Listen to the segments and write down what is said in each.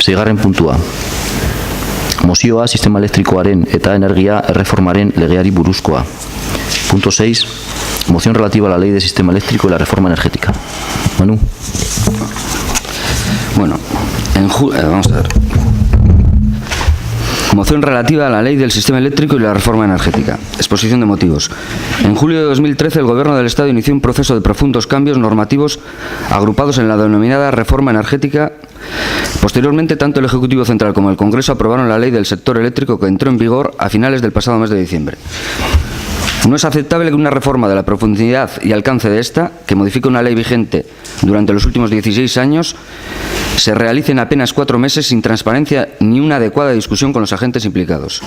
Seigarren puntua. Mozioa sistema elektrikoaren eta energia erreformaren legeari buruzkoa. Punto 6. Moción relativa a la ley de sistema eléctrico y la reforma energética. Manu. Bueno, vamos a ver. Moción relativa a la ley del sistema eléctrico y la reforma energética. Exposición de motivos. En julio de 2013, el Gobierno del Estado inició un proceso de profundos cambios normativos agrupados en la denominada reforma energética. Posteriormente, tanto el Ejecutivo Central como el Congreso aprobaron la ley del sector eléctrico que entró en vigor a finales del pasado mes de diciembre. No es aceptable que una reforma de la profundidad y alcance de esta, que modifica una ley vigente durante los últimos 16 años, se realice en apenas 4 meses sin transparencia ni una adecuada discusión con los agentes implicados.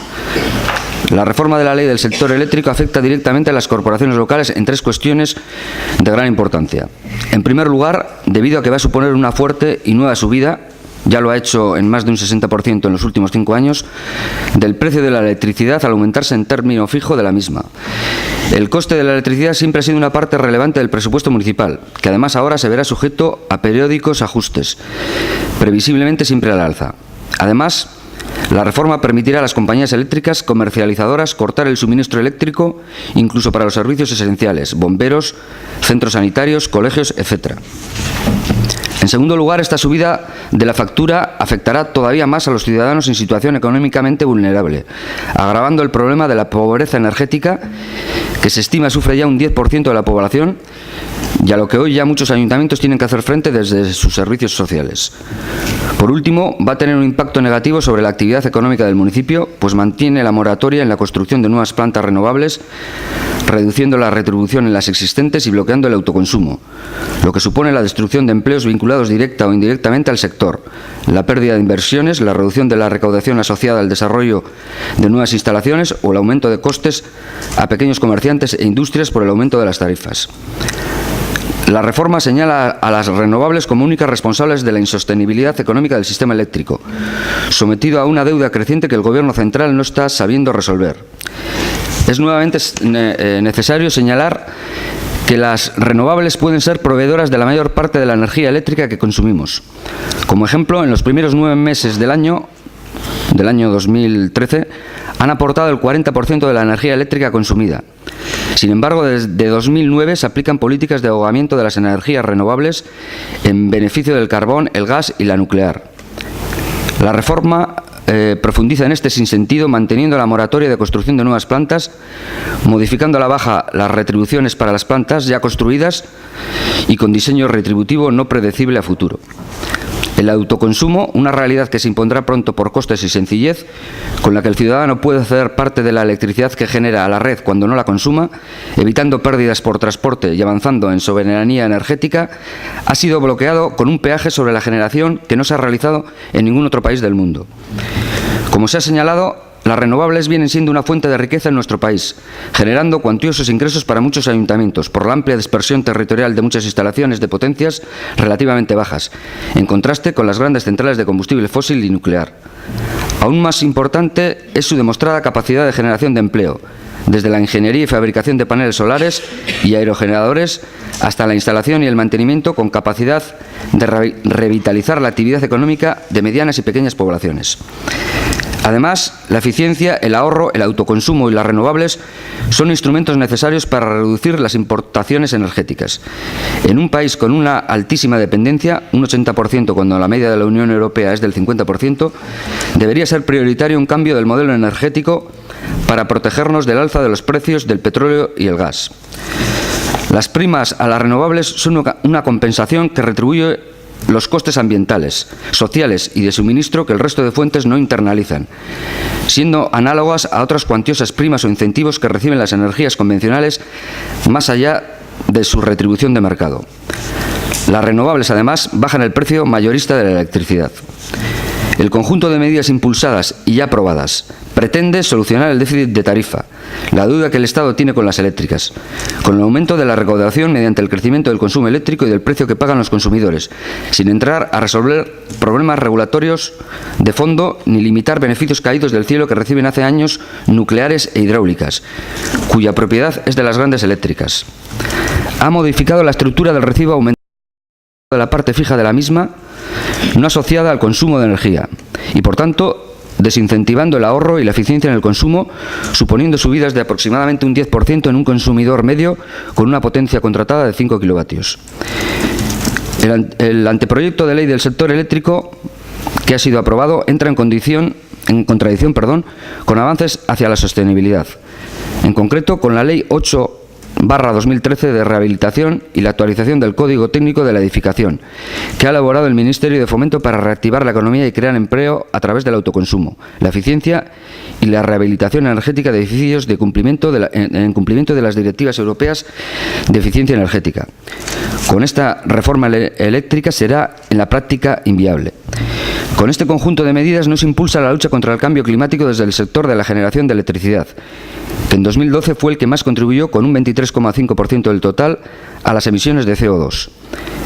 La reforma de la ley del sector eléctrico afecta directamente a las corporaciones locales en 3 cuestiones de gran importancia. En primer lugar, debido a que va a suponer una fuerte y nueva subida, ya lo ha hecho en más de un 60% en los últimos 5 años, del precio de la electricidad al aumentarse en término fijo de la misma. El coste de la electricidad siempre ha sido una parte relevante del presupuesto municipal, que además ahora se verá sujeto a periódicos ajustes, previsiblemente siempre al alza. Además, la reforma permitirá a las compañías eléctricas comercializadoras cortar el suministro eléctrico incluso para los servicios esenciales, bomberos, centros sanitarios, colegios, etc. En segundo lugar, esta subida de la factura afectará todavía más a los ciudadanos en situación económicamente vulnerable, agravando el problema de la pobreza energética, que se estima sufre ya un 10% de la población, y a lo que hoy ya muchos ayuntamientos tienen que hacer frente desde sus servicios sociales. Por último, va a tener un impacto negativo sobre la actividad económica del municipio, pues mantiene la moratoria en la construcción de nuevas plantas renovables, reduciendo la retribución en las existentes y bloqueando el autoconsumo, lo que supone la destrucción de empleos vinculados directa o indirectamente al sector, la pérdida de inversiones, la reducción de la recaudación asociada al desarrollo de nuevas instalaciones o el aumento de costes a pequeños comerciantes e industrias por el aumento de las tarifas. La reforma señala a las renovables como únicas responsables de la insostenibilidad económica del sistema eléctrico, sometido a una deuda creciente que el Gobierno central no está sabiendo resolver. Es nuevamente necesario señalar que las renovables pueden ser proveedoras de la mayor parte de la energía eléctrica que consumimos. Como ejemplo, en los primeros 9 meses del año 2013, han aportado el 40% de la energía eléctrica consumida. Sin embargo, desde 2009 se aplican políticas de ahogamiento de las energías renovables en beneficio del carbón, el gas y la nuclear. La reforma profundiza en este sinsentido, manteniendo la moratoria de construcción de nuevas plantas, modificando a la baja las retribuciones para las plantas ya construidas y con diseño retributivo no predecible a futuro. El autoconsumo, una realidad que se impondrá pronto por costes y sencillez, con la que el ciudadano puede ceder parte de la electricidad que genera a la red cuando no la consuma, evitando pérdidas por transporte y avanzando en soberanía energética, ha sido bloqueado con un peaje sobre la generación que no se ha realizado en ningún otro país del mundo. Como se ha señalado, las renovables vienen siendo una fuente de riqueza en nuestro país, generando cuantiosos ingresos para muchos ayuntamientos por la amplia dispersión territorial de muchas instalaciones de potencias relativamente bajas, en contraste con las grandes centrales de combustible fósil y nuclear. Aún más importante es su demostrada capacidad de generación de empleo, desde la ingeniería y fabricación de paneles solares y aerogeneradores hasta la instalación y el mantenimiento, con capacidad de revitalizar la actividad económica de medianas y pequeñas poblaciones. Además, la eficiencia, el ahorro, el autoconsumo y las renovables son instrumentos necesarios para reducir las importaciones energéticas. En un país con una altísima dependencia, un 80% cuando la media de la Unión Europea es del 50%, debería ser prioritario un cambio del modelo energético para protegernos del alza de los precios del petróleo y el gas. Las primas a las renovables son una compensación que retribuye los costes ambientales, sociales y de suministro que el resto de fuentes no internalizan, siendo análogas a otras cuantiosas primas o incentivos que reciben las energías convencionales más allá de su retribución de mercado. Las renovables, además, bajan el precio mayorista de la electricidad. El conjunto de medidas impulsadas y ya aprobadas pretende solucionar el déficit de tarifa, la deuda que el Estado tiene con las eléctricas, con el aumento de la recaudación mediante el crecimiento del consumo eléctrico y del precio que pagan los consumidores, sin entrar a resolver problemas regulatorios de fondo ni limitar beneficios caídos del cielo que reciben hace años nucleares e hidráulicas, cuya propiedad es de las grandes eléctricas. Ha modificado la estructura del recibo aumentando de la parte fija de la misma no asociada al consumo de energía y, por tanto, desincentivando el ahorro y la eficiencia en el consumo, suponiendo subidas de aproximadamente un 10% en un consumidor medio con una potencia contratada de 5 kilovatios. El anteproyecto de ley del sector eléctrico que ha sido aprobado entra en contradicción con avances hacia la sostenibilidad, en concreto con la Ley 8/2013 de rehabilitación y la actualización del Código Técnico de la Edificación, que ha elaborado el Ministerio de Fomento para reactivar la economía y crear empleo a través del autoconsumo, la eficiencia y la rehabilitación energética de edificios en cumplimiento de las directivas europeas de eficiencia energética. Con esta reforma eléctrica será en la práctica inviable. Con este conjunto de medidas no se impulsa la lucha contra el cambio climático desde el sector de la generación de electricidad, que en 2012 fue el que más contribuyó con un 23,5% del total a las emisiones de CO2.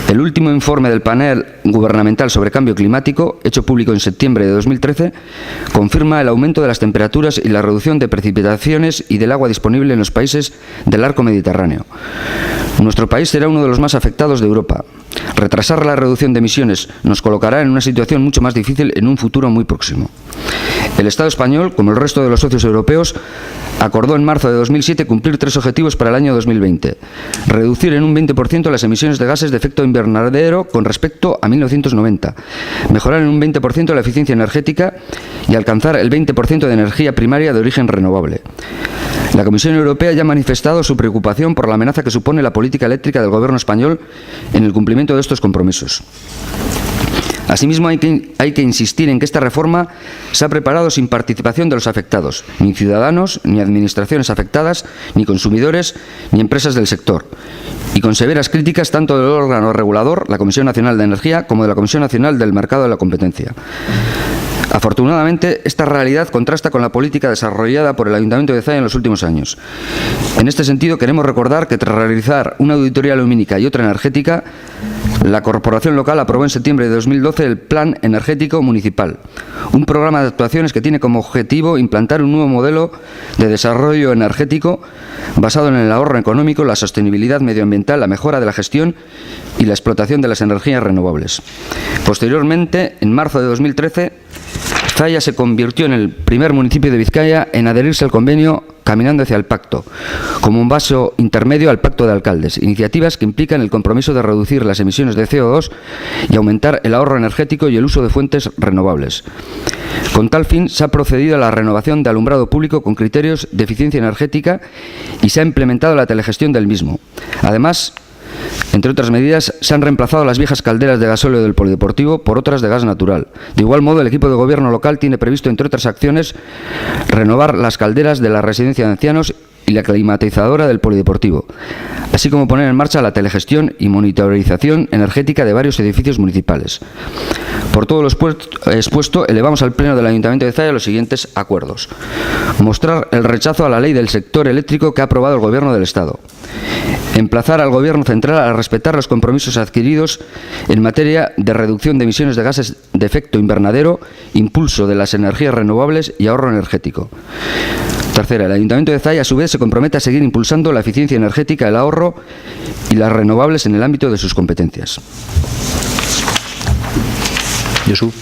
El último informe del panel gubernamental sobre cambio climático, hecho público en septiembre de 2013, confirma el aumento de las temperaturas y la reducción de precipitaciones y del agua disponible en los países del arco mediterráneo. Nuestro país será uno de los más afectados de Europa. Retrasar la reducción de emisiones nos colocará en una situación mucho más difícil en un futuro muy próximo. El Estado español, como el resto de los socios europeos, acordó en marzo de 2007 cumplir 3 objetivos para el año 2020. Reducir en un 20% las emisiones de gases de efecto invernadero con respecto a 1990. Mejorar en un 20% la eficiencia energética y alcanzar el 20% de energía primaria de origen renovable. La Comisión Europea ya ha manifestado su preocupación por la amenaza que supone la política eléctrica del Gobierno español en el cumplimiento de estos compromisos. Asimismo, hay que insistir en que esta reforma se ha preparado sin participación de los afectados, ni ciudadanos, ni administraciones afectadas, ni consumidores, ni empresas del sector, y con severas críticas tanto del órgano regulador, la Comisión Nacional de Energía, como de la Comisión Nacional del Mercado de la Competencia. Afortunadamente, esta realidad contrasta con la política desarrollada por el Ayuntamiento de Zalla en los últimos años. En este sentido, queremos recordar que tras realizar una auditoría lumínica y otra energética, la Corporación Local aprobó en septiembre de 2012 el Plan Energético Municipal, un programa de actuaciones que tiene como objetivo implantar un nuevo modelo de desarrollo energético basado en el ahorro económico, la sostenibilidad medioambiental, la mejora de la gestión y la explotación de las energías renovables. Posteriormente, en marzo de 2013, Zalla se convirtió en el primer municipio de Vizcaya en adherirse al convenio Caminando hacia el Pacto, como un paso intermedio al Pacto de Alcaldes, iniciativas que implican el compromiso de reducir las emisiones de CO2 y aumentar el ahorro energético y el uso de fuentes renovables. Con tal fin, se ha procedido a la renovación de alumbrado público con criterios de eficiencia energética y se ha implementado la telegestión del mismo. Además, entre otras medidas, se han reemplazado las viejas calderas de gasóleo del polideportivo por otras de gas natural. De igual modo, el equipo de gobierno local tiene previsto, entre otras acciones, renovar las calderas de la residencia de ancianos y la climatizadora del polideportivo, así como poner en marcha la telegestión y monitorización energética de varios edificios municipales. Por todo lo expuesto, elevamos al Pleno del Ayuntamiento de Zalla los siguientes acuerdos. Mostrar el rechazo a la ley del sector eléctrico que ha aprobado el Gobierno del Estado. Emplazar al Gobierno central a respetar los compromisos adquiridos en materia de reducción de emisiones de gases de efecto invernadero, impulso de las energías renovables y ahorro energético. Tercera, el Ayuntamiento de Zalla, a su vez, se compromete a seguir impulsando la eficiencia energética, el ahorro y las renovables en el ámbito de sus competencias. Josu.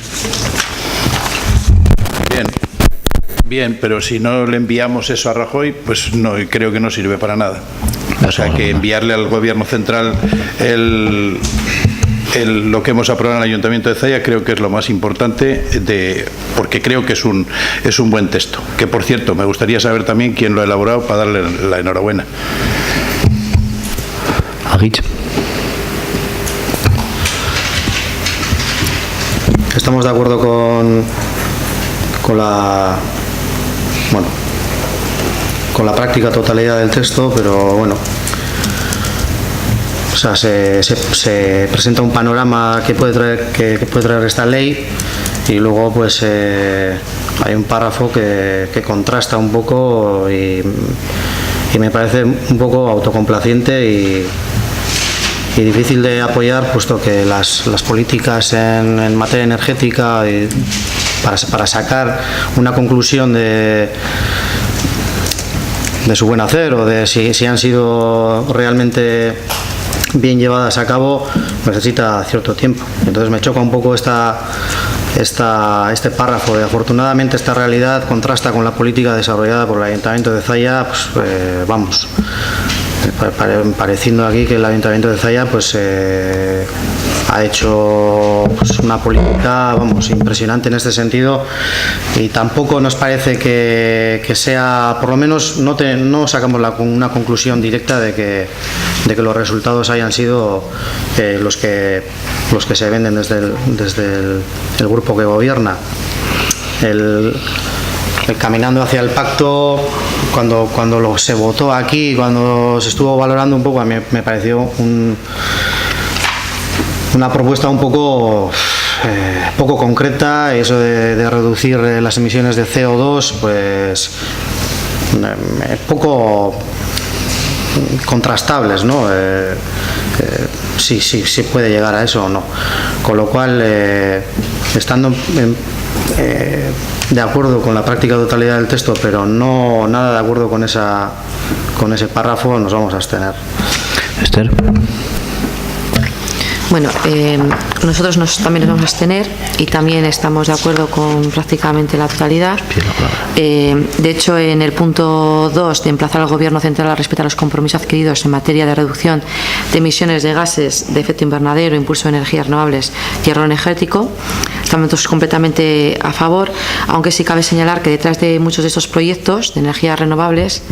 Bien, pero si no le enviamos eso a Rajoy, pues no, creo que no sirve para nada. O sea, que enviarle al Gobierno central lo que hemos aprobado en el Ayuntamiento de Zalla creo que es lo más importante, porque creo que es un buen texto. Que, por cierto, me gustaría saber también quién lo ha elaborado para darle la enhorabuena. Agich. Estamos de acuerdo con la práctica totalidad del texto, pero bueno, o sea, se presenta un panorama que puede traer esta ley, y luego pues hay un párrafo que contrasta un poco y me parece un poco autocomplaciente y difícil de apoyar, puesto que las políticas en materia energética, para sacar una conclusión de su buen hacer o de si han sido realmente bien llevadas a cabo necesita cierto tiempo. Entonces me choca un poco este párrafo de afortunadamente esta realidad contrasta con la política desarrollada por el Ayuntamiento de Zalla, pareciendo aquí que el Ayuntamiento de Zalla ha hecho una política impresionante en este sentido, y tampoco nos parece que sea, por lo menos no sacamos una conclusión directa de que los resultados hayan sido los que se venden desde el grupo que gobierna. Caminando hacia el pacto, cuando se votó aquí, cuando se estuvo valorando un poco, a mí me pareció una propuesta un poco concreta. Eso de reducir las emisiones de CO2, poco contrastables, ¿no? Sí puede llegar a eso o no. Con lo cual, estando de acuerdo con la práctica totalidad del texto, pero no nada de acuerdo con ese párrafo, nos vamos a abstener. Esther. Bueno, nosotros también nos vamos a abstener y también estamos de acuerdo con prácticamente la totalidad. De hecho, en el punto 2 de emplazar al Gobierno central a respetar los compromisos adquiridos en materia de reducción de emisiones de gases de efecto invernadero, impulso de energías renovables y ahorro energético, estamos todos completamente a favor, aunque sí cabe señalar que detrás de muchos de estos proyectos de energías renovables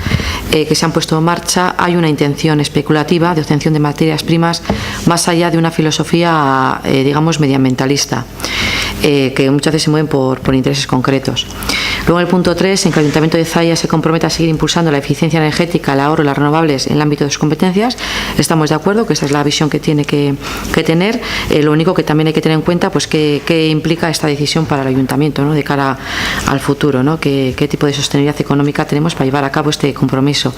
que se han puesto en marcha hay una intención especulativa de obtención de materias primas más allá de una filosofía, digamos, medioambientalista, que muchas veces se mueven por intereses concretos. Luego, en el punto 3, en que el Ayuntamiento de Zalla se compromete a seguir impulsando la eficiencia energética, el ahorro y las renovables en el ámbito de sus competencias, estamos de acuerdo que esa es la visión que tiene que tener. Lo único que también hay que tener en cuenta, qué implica esta decisión para el Ayuntamiento, ¿no?, de cara al futuro, ¿no?, qué tipo de sostenibilidad económica tenemos para llevar a cabo este compromiso.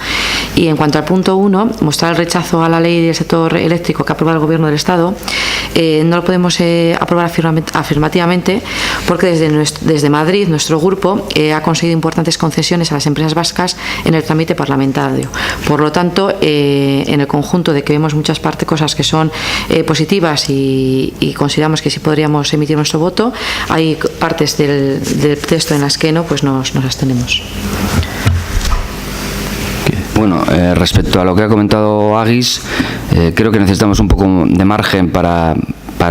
Y en cuanto al punto 1, mostrar el rechazo a la ley del sector eléctrico que ha aprobado el Gobierno del Estado, no lo podemos aprobar afirmativamente porque desde Madrid nuestro grupo ha conseguido importantes concesiones a las empresas vascas en el trámite parlamentario. Por lo tanto, en el conjunto de que vemos muchas cosas que son positivas y consideramos que sí podríamos emitir nuestro voto, hay partes del texto en las que no, pues nos abstenemos. Bueno, respecto a lo que ha comentado Aguis, creo que necesitamos un poco de margen para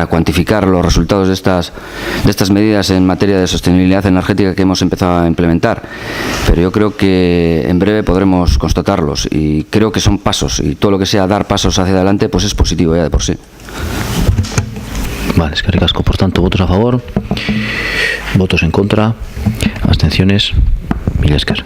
cuantificar los resultados de estas medidas en materia de sostenibilidad energética que hemos empezado a implementar, pero yo creo que en breve podremos constatarlos y creo que son pasos, y todo lo que sea dar pasos hacia adelante pues es positivo ya de por sí. Vale, es que ricasco. Por tanto, votos a favor, votos en contra, abstenciones. Mil esker.